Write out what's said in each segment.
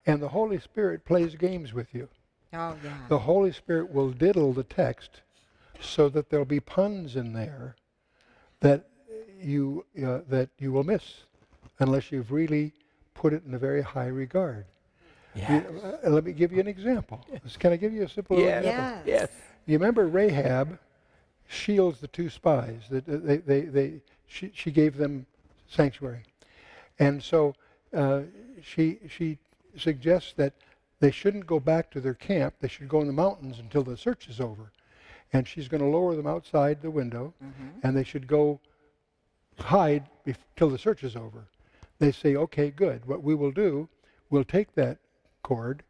And the Holy Spirit plays games with you. Oh, yeah. The Holy Spirit will diddle the text so that there'll be puns in there that you will miss unless you've really put it in a very high regard. Yes. Let me give you an example. Can I give you a simple Yes. example? Yes. You remember Rahab shields the two spies. She gave them sanctuary. And so she suggests that they shouldn't go back to their camp. They should go in the mountains until the search is over. And she's going to lower them outside the window, and they should go hide till the search is over. They say, okay, good. What we will do, we'll take that cord,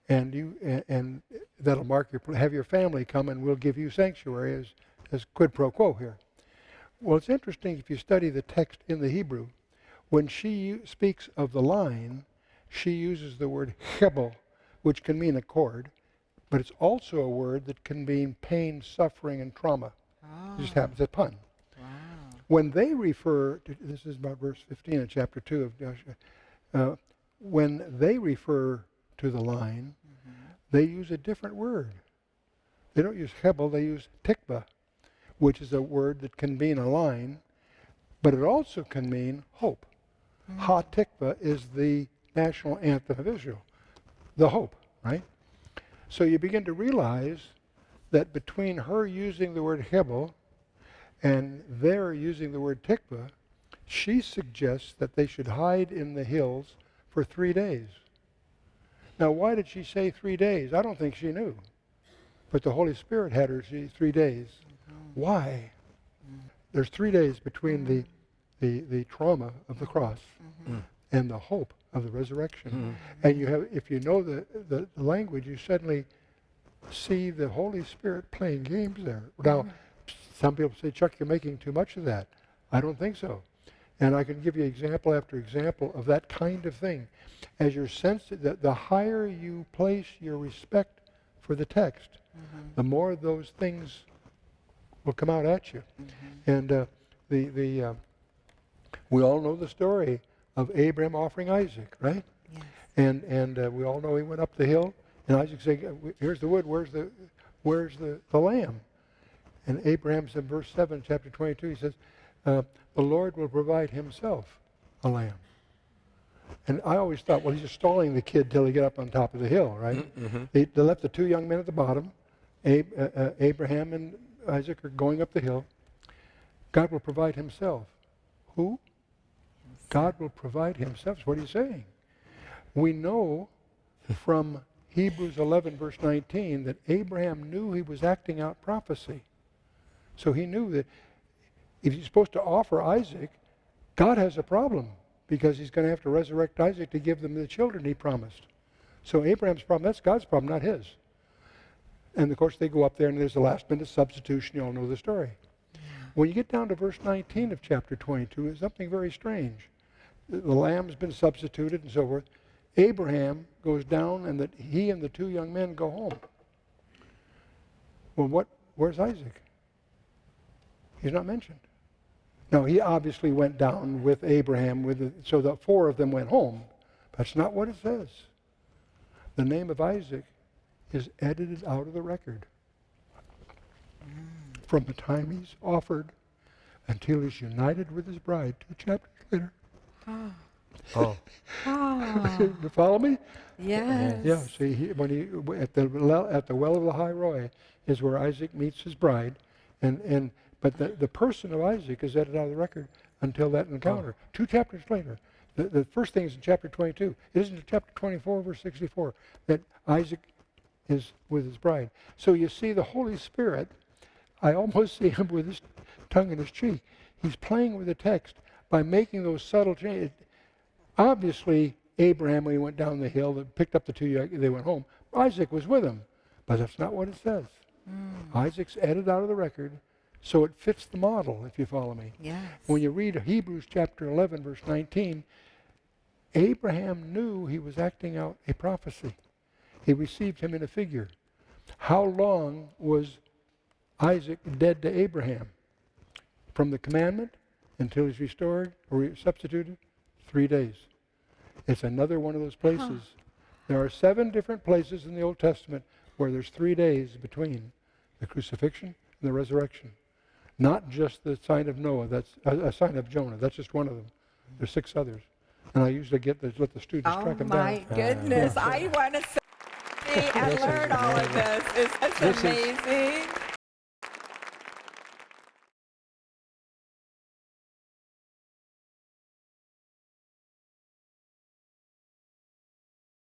and that'll mark have your family come, and we'll give you sanctuary as quid pro quo here. Well, it's interesting if you study the text in the Hebrew. When she speaks of the line, she uses the word hebel, which can mean a cord, but it's also a word that can mean pain, suffering, and trauma. It just happens, a pun. Wow. When they refer to, this is about verse 15 of chapter 2 of Joshua, when they refer to the line, they use a different word. They don't use hebel, they use tikva, which is a word that can mean a line, but it also can mean hope. Ha Tikva is the national anthem of Israel, the hope, right? So you begin to realize that between her using the word hebel and their using the word tikva, she suggests that they should hide in the hills for 3 days. Now, why did she say 3 days? I don't think she knew. But the Holy Spirit had her say 3 days. Why? There's 3 days between the trauma of the cross and the hope of the resurrection. And you have, if you know the language, you suddenly see the Holy Spirit playing games there. Now, some people say, Chuck, you're making too much of that. I don't think so. And I can give you example after example of that kind of thing. As you're sensitive, the higher you place your respect for the text, the more those things will come out at you. And we all know the story of Abraham offering Isaac, right? Yes. And we all know he went up the hill, and Isaac said, "Here's the wood. Where's the lamb?" And Abraham said, verse 7, chapter 22, he says, "The Lord will provide Himself a lamb." And I always thought, well, he's just stalling the kid till he get up on top of the hill, right? They left the two young men at the bottom. Abraham and Isaac are going up the hill. God will provide Himself. Who? God will provide Himself. What are you saying? We know from Hebrews 11, verse 19, that Abraham knew he was acting out prophecy. So he knew that if he's supposed to offer Isaac, God has a problem because He's going to have to resurrect Isaac to give them the children He promised. So Abraham's problem, that's God's problem, not his. And of course they go up there and there's a last minute substitution. You all know the story. When you get down to verse 19 of chapter 22, it's something very strange. The lamb's been substituted and so forth. Abraham goes down and he and the two young men go home. Well, where's Isaac? He's not mentioned. Now, he obviously went down with Abraham, so the four of them went home. That's not what it says. The name of Isaac is edited out of the record. From the time he's offered until he's united with his bride, 2 chapters later. Oh. You follow me? Yes. Yeah. See, at the well of the High Roy is where Isaac meets his bride, but the person of Isaac is edited out of the record until that encounter. 2 chapters later. The first thing is in chapter 22. It isn't in chapter 24, verse 64, that Isaac is with his bride. So you see the Holy Spirit, I almost see him with his tongue in his cheek. He's playing with the text by making those subtle changes. Obviously, Abraham, when he went down the hill, picked up the two, they went home. Isaac was with him, but that's not what it says. Isaac's edited out of the record, so it fits the model, if you follow me. Yes. When you read Hebrews chapter 11, verse 19, Abraham knew he was acting out a prophecy. He received him in a figure. How long was Isaac dead to Abraham? From the commandment until he's restored or substituted, 3 days. It's another one of those places There are 7 different places in the Old Testament where there's 3 days between the crucifixion and the resurrection. Not just the sign of Noah, that's a sign of Jonah. That's just one of them. There's 6 others. And I usually let the students track them down. Oh my goodness, I want to see and learn all of this. Is this amazing?